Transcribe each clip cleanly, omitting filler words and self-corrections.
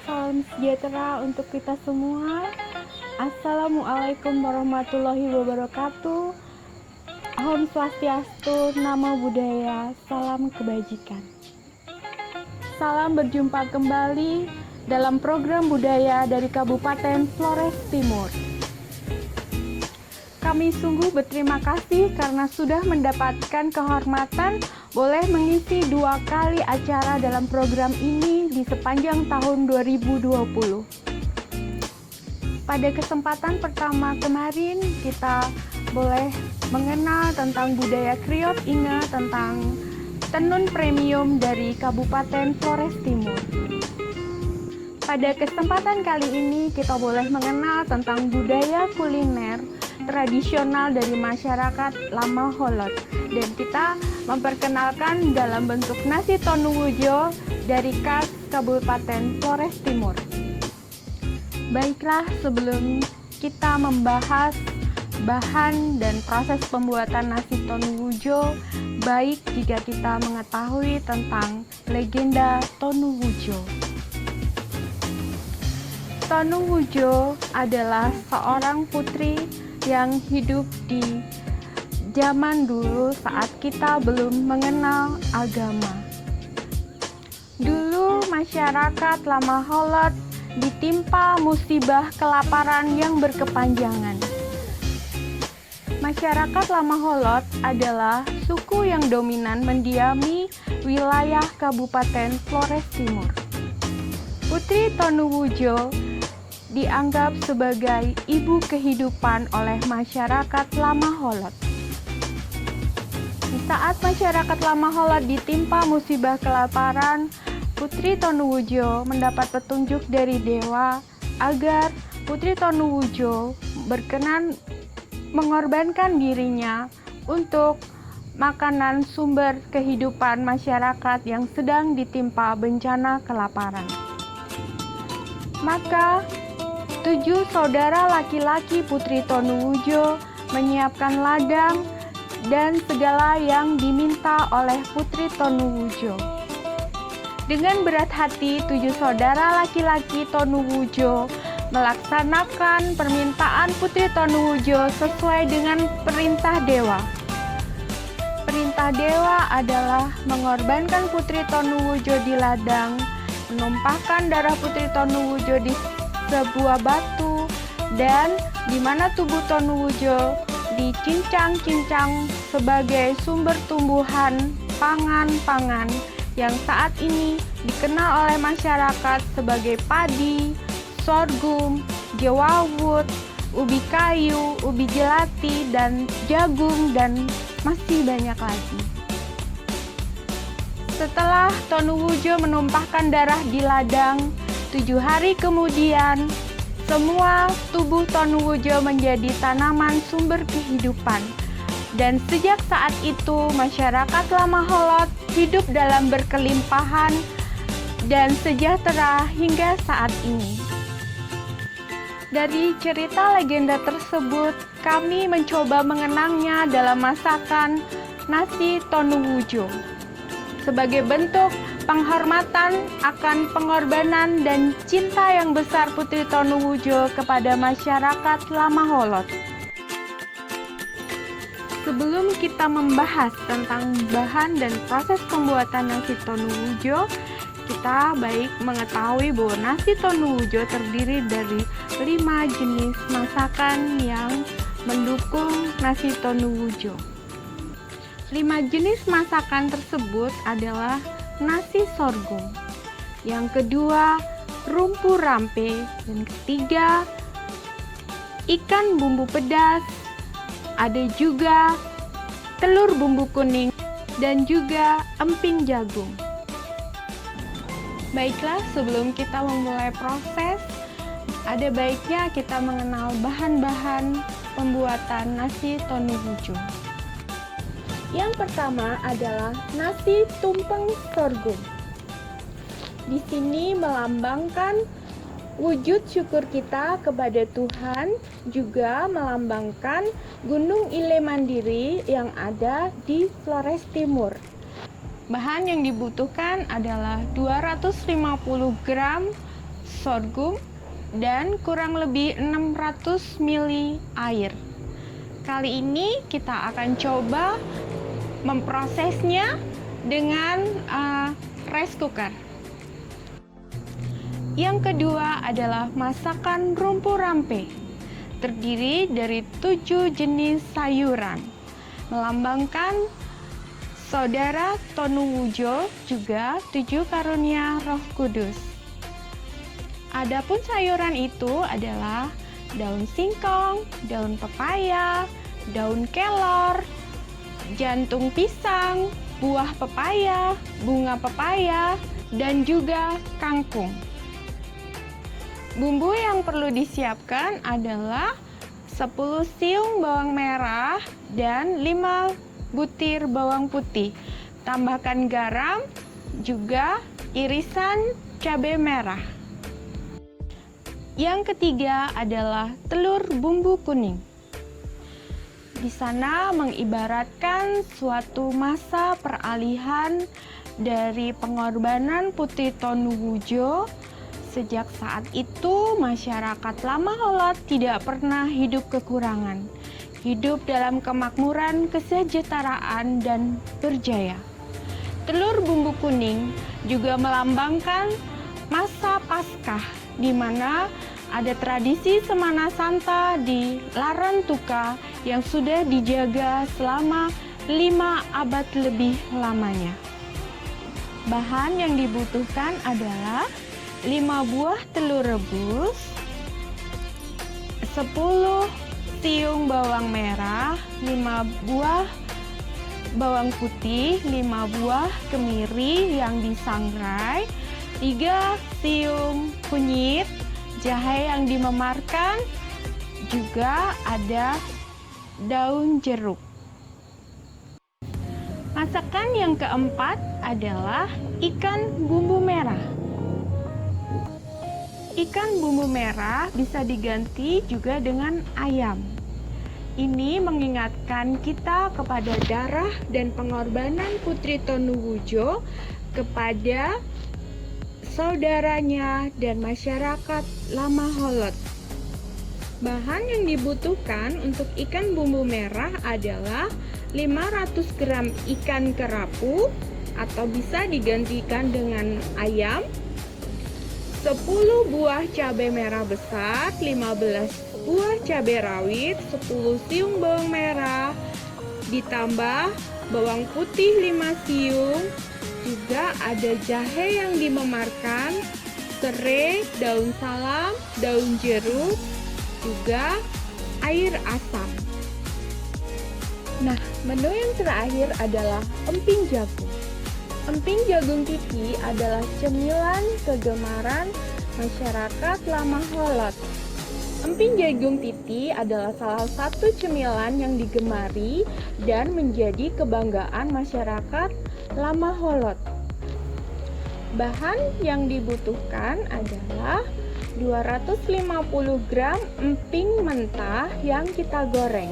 Salam sejahtera untuk kita semua. Assalamualaikum warahmatullahi wabarakatuh. Om Swastiastu, Namo Buddhaya, salam kebajikan. Salam berjumpa kembali dalam program budaya dari Kabupaten Flores Timur. Kami sungguh berterima kasih karena sudah mendapatkan kehormatan boleh mengisi 2 kali acara dalam program ini di sepanjang tahun 2020. Pada kesempatan pertama kemarin kita boleh mengenal tentang budaya Kriot Inge, tentang tenun premium dari Kabupaten Flores Timur. Pada kesempatan kali ini kita boleh mengenal tentang budaya kuliner tradisional dari masyarakat Lama Holot, dan kita memperkenalkan dalam bentuk nasi tonuwujo dari khas Kabupaten Flores Timur. Baiklah, sebelum kita membahas bahan dan proses pembuatan nasi tonuwujo, baik jika kita mengetahui tentang legenda tonuwujo. Tonuwujo adalah seorang putri yang hidup di zaman dulu saat kita belum mengenal agama. Dulu masyarakat Lama Holot ditimpa musibah kelaparan yang berkepanjangan. Masyarakat Lama Holot adalah suku yang dominan mendiami wilayah Kabupaten Flores Timur. Putri Tonuwujo dianggap sebagai ibu kehidupan oleh masyarakat Lama Holot. Di saat masyarakat Lama Holot ditimpa musibah kelaparan, Putri Tonuwujo mendapat petunjuk dari dewa agar Putri Tonuwujo berkenan mengorbankan dirinya untuk makanan sumber kehidupan masyarakat yang sedang ditimpa bencana kelaparan. Maka 7 saudara laki-laki Putri Tonuwujo menyiapkan ladang dan segala yang diminta oleh Putri Tonuwujo. Dengan berat hati, 7 saudara laki-laki Tonuwujo melaksanakan permintaan Putri Tonuwujo sesuai dengan perintah dewa. Perintah dewa adalah mengorbankan Putri Tonuwujo di ladang, menumpahkan darah Putri Tonuwujo di sebuah batu, dan di mana tubuh Tonuwujo dicincang-cincang sebagai sumber tumbuhan pangan-pangan yang saat ini dikenal oleh masyarakat sebagai padi, sorghum, jewawut, ubi kayu, ubi jelati, dan jagung, dan masih banyak lagi. Setelah Tonuwujo menumpahkan darah di ladang, 7 hari kemudian, semua tubuh Tonuwujo menjadi tanaman sumber kehidupan. Dan sejak saat itu, masyarakat Lama Holot hidup dalam berkelimpahan dan sejahtera hingga saat ini. Dari cerita legenda tersebut, kami mencoba mengenangnya dalam masakan nasi Tonuwujo sebagai bentuk penghormatan akan pengorbanan dan cinta yang besar Putri Tonuwujo kepada masyarakat Lama Holot. Sebelum kita membahas tentang bahan dan proses pembuatan nasi Tonuwujo, kita baik mengetahui bahwa nasi Tonuwujo terdiri dari 5 jenis masakan yang mendukung nasi Tonuwujo. 5 jenis masakan tersebut adalah nasi sorghum, yang kedua rumpu rampe, dan ketiga ikan bumbu pedas, ada juga telur bumbu kuning, dan juga emping jagung. Baiklah, sebelum kita memulai proses, ada baiknya kita mengenal bahan-bahan pembuatan nasi Tonuwujo. Yang pertama adalah nasi tumpeng sorghum. Di sini melambangkan wujud syukur kita kepada Tuhan, juga melambangkan Gunung Ile Mandiri yang ada di Flores Timur. Bahan yang dibutuhkan adalah 250 gram sorghum dan kurang lebih 600 ml air. Kali ini kita akan coba memprosesnya dengan rice cooker. Yang kedua adalah masakan rumpu rampe. Terdiri dari 7 jenis sayuran, melambangkan Saudara Tonuwujo, juga 7 karunia Roh Kudus. Adapun sayuran itu adalah daun singkong, daun pepaya, daun kelor, jantung pisang, buah pepaya, bunga pepaya, dan juga kangkung. Bumbu yang perlu disiapkan adalah 10 siung bawang merah dan 5 butir bawang putih. Tambahkan garam, juga irisan cabai merah. Yang ketiga adalah telur bumbu kuning. Di sana mengibaratkan suatu masa peralihan dari pengorbanan Putri Tonuwujo. Sejak saat itu, masyarakat Lama Holot tidak pernah hidup kekurangan. Hidup dalam kemakmuran, kesejahteraan, dan berjaya. Telur bumbu kuning juga melambangkan masa Paskah, di mana ada tradisi Semana Santa di Larantuka yang sudah dijaga selama 5 abad lebih lamanya. Bahan yang dibutuhkan adalah 5 buah telur rebus, 10 siung bawang merah, 5 buah bawang putih, 5 buah kemiri yang disangrai, 3 siung kunyit, jahe yang dimemarkan, juga ada daun jeruk. Masakan yang keempat adalah ikan bumbu merah. Ikan bumbu merah bisa diganti juga dengan ayam. Ini mengingatkan kita kepada darah dan pengorbanan Putri Tonuwujo kepada saudaranya dan masyarakat Lama Holot. Bahan yang dibutuhkan untuk ikan bumbu merah adalah 500 gram ikan kerapu atau bisa digantikan dengan ayam, 10 buah cabai merah besar, 15 buah cabai rawit, 10 siung bawang merah, ditambah bawang putih 5 siung, juga ada jahe yang dimemarkan, serai, daun salam, daun jeruk, juga air asam. Nah, menu yang terakhir adalah emping jagung. Emping jagung titi adalah cemilan kegemaran masyarakat Lama Holot. Emping jagung titi adalah salah satu cemilan yang digemari dan menjadi kebanggaan masyarakat Lama Holot. Bahan yang dibutuhkan adalah 250 gram emping mentah yang kita goreng.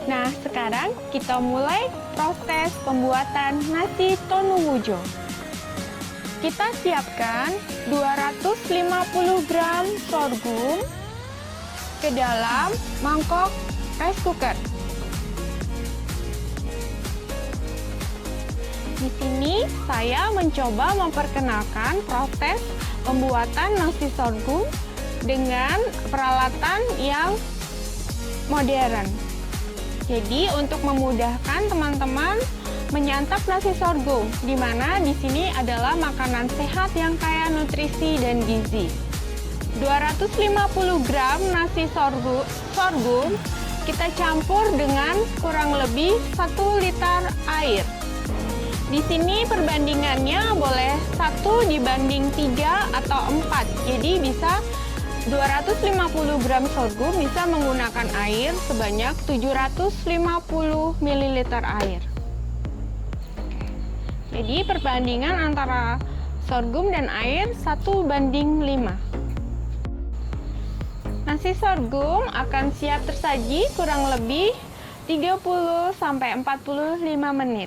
Nah, sekarang kita mulai proses pembuatan nasi Tonuwujo. Kita siapkan 250 gram sorghum ke dalam mangkok rice cooker. Di sini saya mencoba memperkenalkan proses pembuatan nasi sorghum dengan peralatan yang modern. Jadi untuk memudahkan teman-teman menyantap nasi sorghum, di mana di sini adalah makanan sehat yang kaya nutrisi dan gizi. 250 gram nasi sorghum kita campur dengan kurang lebih 1 liter air. Di sini perbandingannya boleh 1 dibanding 3 atau 4. Jadi bisa 250 gram sorghum bisa menggunakan air sebanyak 750 ml air. Jadi perbandingan antara sorghum dan air 1:5. Nasi sorghum akan siap tersaji kurang lebih 30-45 menit.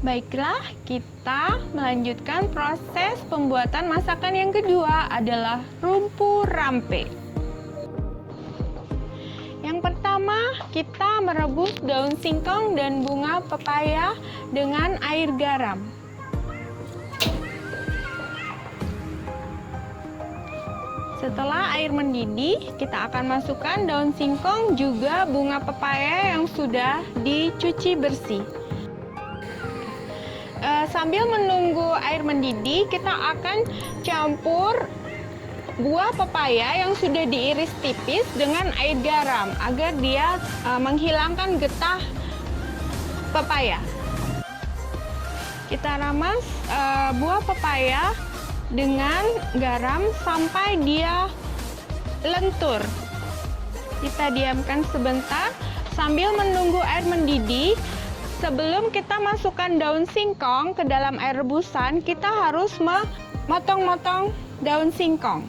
Baiklah, kita melanjutkan proses pembuatan masakan yang kedua adalah rumpu rampe. Yang pertama, kita merebus daun singkong dan bunga pepaya dengan air garam. Setelah air mendidih, kita akan masukkan daun singkong juga bunga pepaya yang sudah dicuci bersih. Sambil menunggu air mendidih, kita akan campur buah pepaya yang sudah diiris tipis dengan air garam agar dia menghilangkan getah pepaya. Kita ramas buah pepaya dengan garam sampai dia lentur. Kita diamkan sebentar sambil menunggu air mendidih. Sebelum kita masukkan daun singkong ke dalam air rebusan, kita harus memotong-motong daun singkong.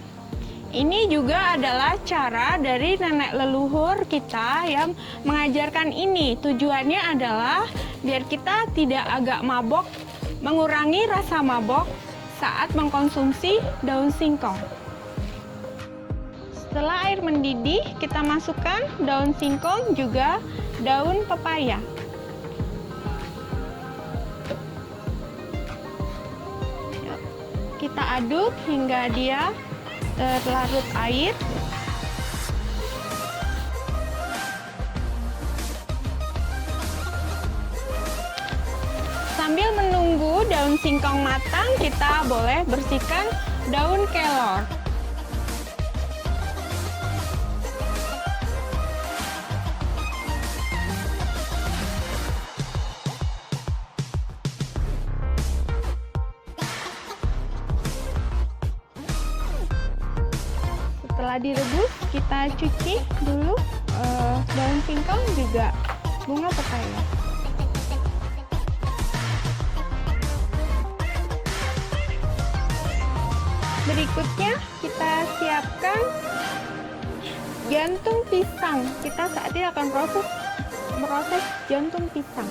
Ini juga adalah cara dari nenek leluhur kita yang mengajarkan ini. Tujuannya adalah biar kita tidak agak mabok, mengurangi rasa mabok saat mengkonsumsi daun singkong. Setelah air mendidih, kita masukkan daun singkong juga daun pepaya. Kita aduk hingga dia terlarut air. Sambil menunggu daun singkong matang, kita boleh bersihkan daun kelor. Setelah direbus, kita cuci dulu daun singkong juga bunga pepaya. Berikutnya kita siapkan jantung pisang. Kita saat ini akan proses jantung pisang.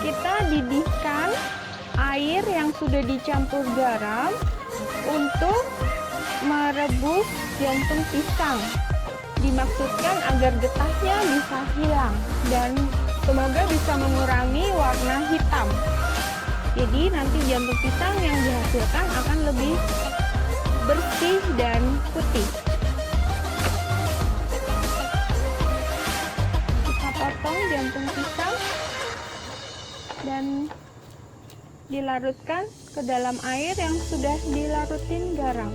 Kita didihkan air yang sudah dicampur garam untuk merebus jantung pisang. Dimaksudkan agar getahnya bisa hilang dan semoga bisa mengurangi warna hitam. Jadi nanti jantung pisang yang dihasilkan akan lebih bersih dan putih. Kita potong jantung pisang dan dilarutkan ke dalam air yang sudah dilarutin garam.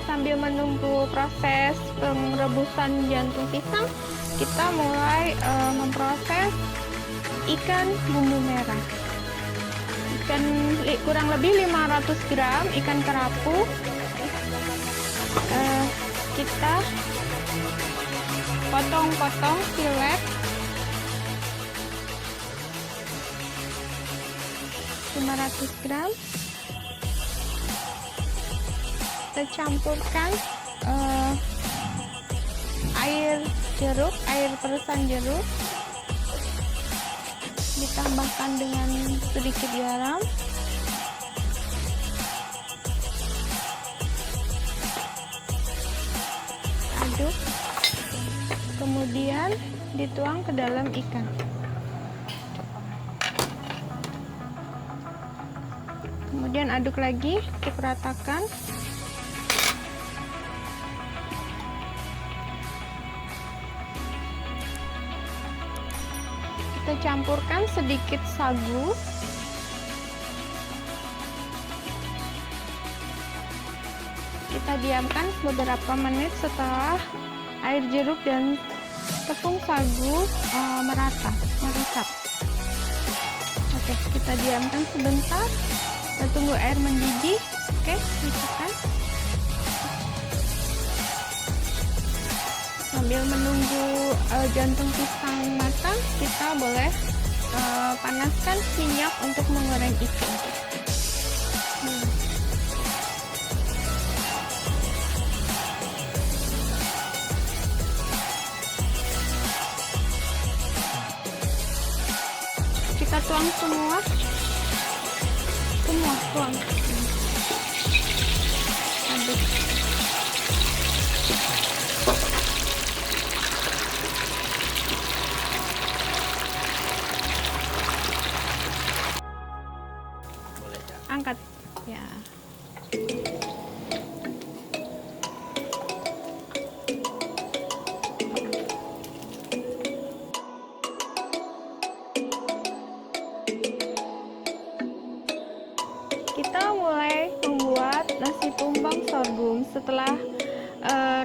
Sambil menunggu proses perebusan jantung pisang, kita mulai memproses ikan bumbu merah. Ikan kurang lebih 500 gram ikan kerapu. Kita potong-potong silet 500 gram. Kita campurkan air jeruk, air peresan jeruk, ditambahkan dengan sedikit garam, aduk, kemudian dituang ke dalam ikan. Kemudian aduk lagi untuk ratakan. Kita campurkan sedikit sagu. Kita diamkan beberapa menit setelah air jeruk dan tepung sagu meresap. Oke, kita diamkan sebentar. Kita tunggu air mendidih. Oke, masukkan. Sambil menunggu jantung pisang matang, kita boleh panaskan minyak untuk menggoreng ikan. Kita tuang semua tuang. Aduk. Angkat ya. Kita mulai membuat nasi tumpeng sorghum. Setelah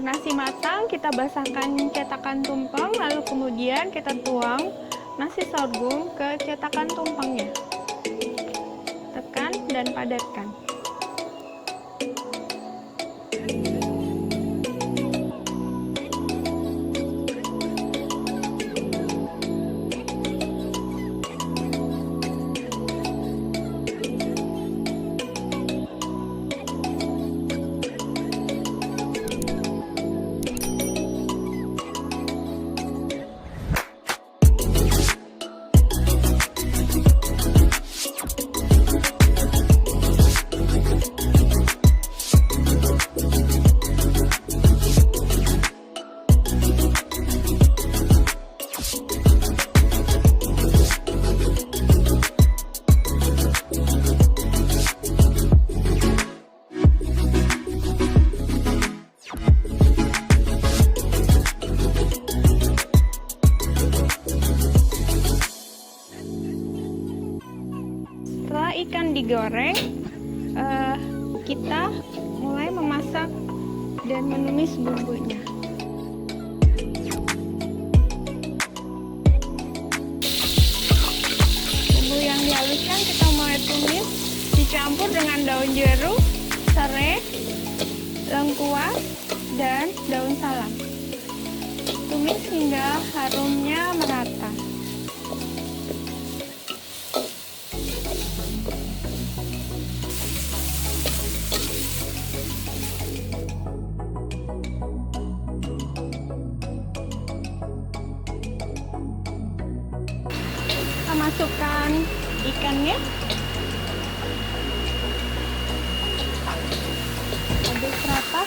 nasi matang, kita basahkan cetakan tumpeng, lalu kemudian kita tuang nasi sorghum ke cetakan tumpengnya. Tekan dan padatkan. Setelah ikan digoreng, kita mulai memasak dan menumis bumbunya. Bumbu yang dihaluskan kita mulai tumis, dicampur dengan daun jeruk, serai, lengkuas, dan daun salam. Tumis hingga harumnya merata. Kita masukkan ikannya, aduk rata.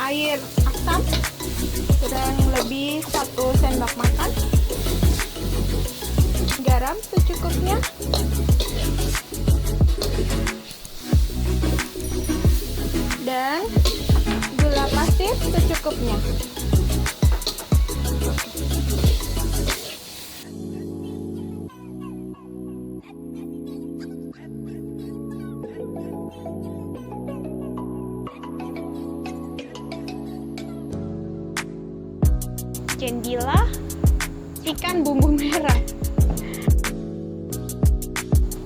Air asam kurang lebih 1 sendok makan, garam secukupnya, dan gula pasir secukupnya. Jadilah ikan bumbu merah.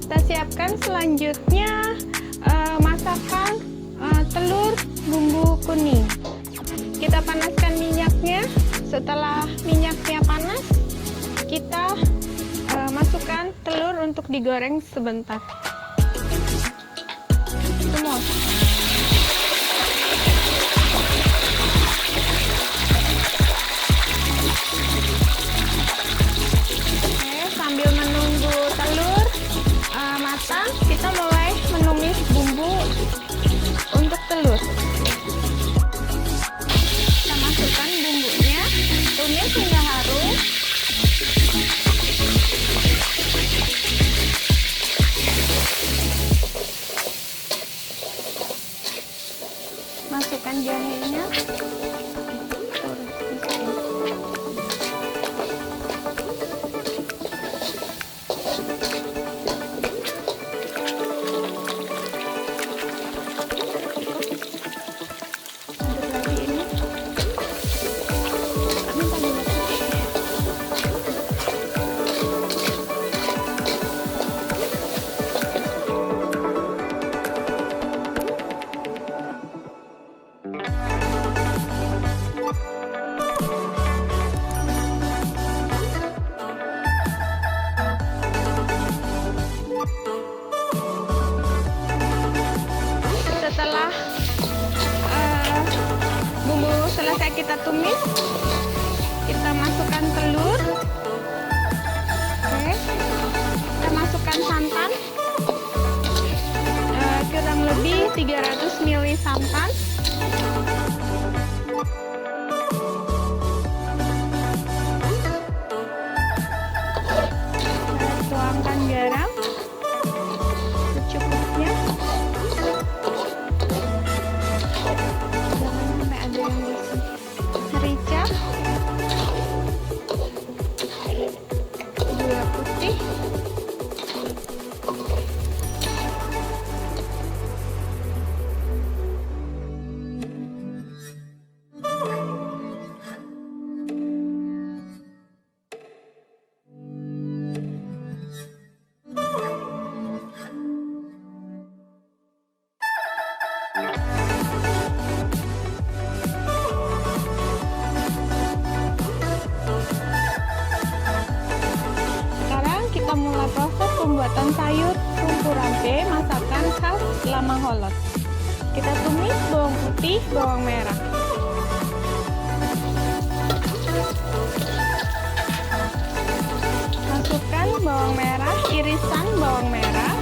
Kita siapkan selanjutnya masakan telur bumbu kuning. Kita panaskan minyaknya. Setelah minyaknya panas, kita masukkan telur untuk digoreng sebentar. Semua. Sambil menunggu telur matang, kita mulai menumis bumbu untuk telur. Kita masukkan bumbunya, tumis hingga harum. tumis. Kita masukkan telur. Oke. Kita masukkan santan. Kurang lebih 300 ml santan. Tuangkan garam secukupnya. Jangan sampai ada yang bersih. Merica, gula putih, kita mulai proses pembuatan sayur rumpu rampe masakan khas Lamaholot. Kita tumis bawang putih, bawang merah. Masukkan bawang merah, irisan bawang merah.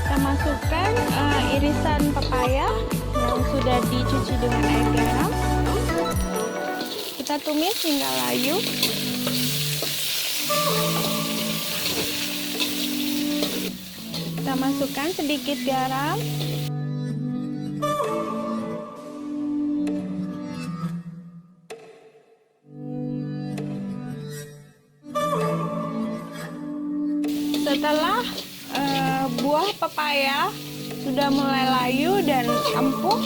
Kita masukkan irisan pepaya yang sudah dicuci dengan air garam. Kita tumis hingga layu. Kita masukkan sedikit garam. Setelah buah pepaya sudah mulai layu dan empuk,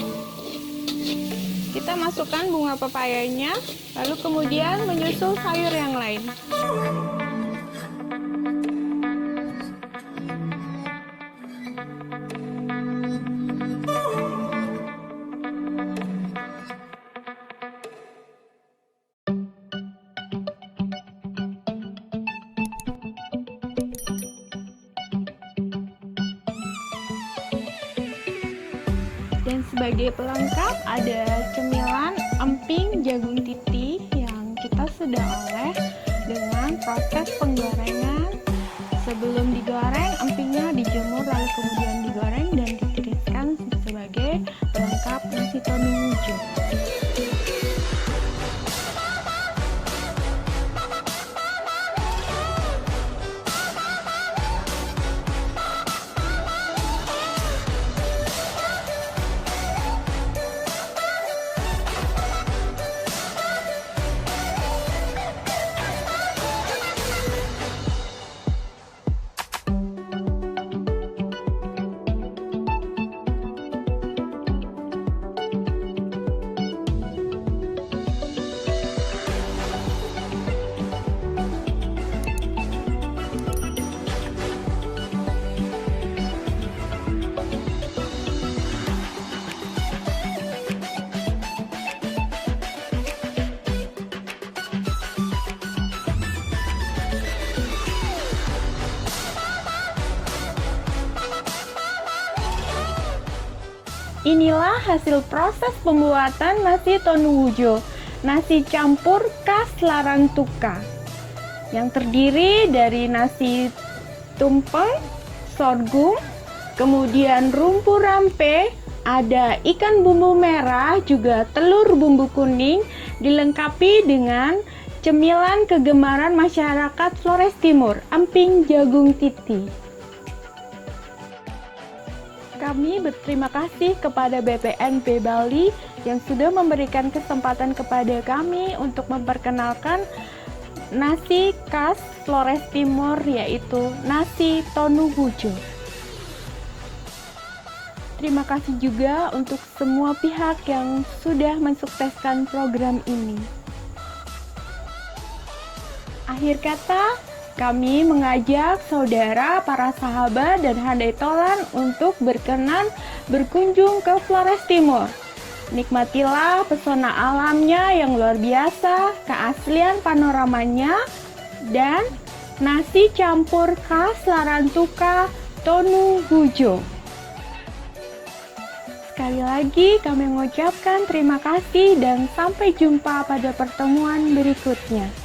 kita masukkan bunga pepayanya, lalu kemudian menyusul sayur yang lain. Dan sebagai pelengkap ada cemilan emping jagung titi yang kita sudah olah dengan proses penggorengan. Sebelum digoreng, empingnya dijemur lalu kemudian digoreng dan ditiriskan sebagai pelengkap nasi tonu hijau. Inilah hasil proses pembuatan nasi tonu hijau, nasi campur khas Larantuka, yang terdiri dari nasi tumpeng, sorghum, kemudian rumpu rampe, ada ikan bumbu merah, juga telur bumbu kuning, dilengkapi dengan cemilan kegemaran masyarakat Flores Timur, emping jagung titi. Kami berterima kasih kepada BPNP Bali yang sudah memberikan kesempatan kepada kami untuk memperkenalkan nasi khas Flores Timur, yaitu nasi tonu hijau. Terima kasih juga untuk semua pihak yang sudah mensukseskan program ini. Akhir kata, kami mengajak saudara, para sahabat, dan handai tolan untuk berkenan berkunjung ke Flores Timur. Nikmatilah pesona alamnya yang luar biasa, keaslian panoramanya, dan nasi campur khas Larantuka Tonu Gujo. Sekali lagi kami mengucapkan terima kasih dan sampai jumpa pada pertemuan berikutnya.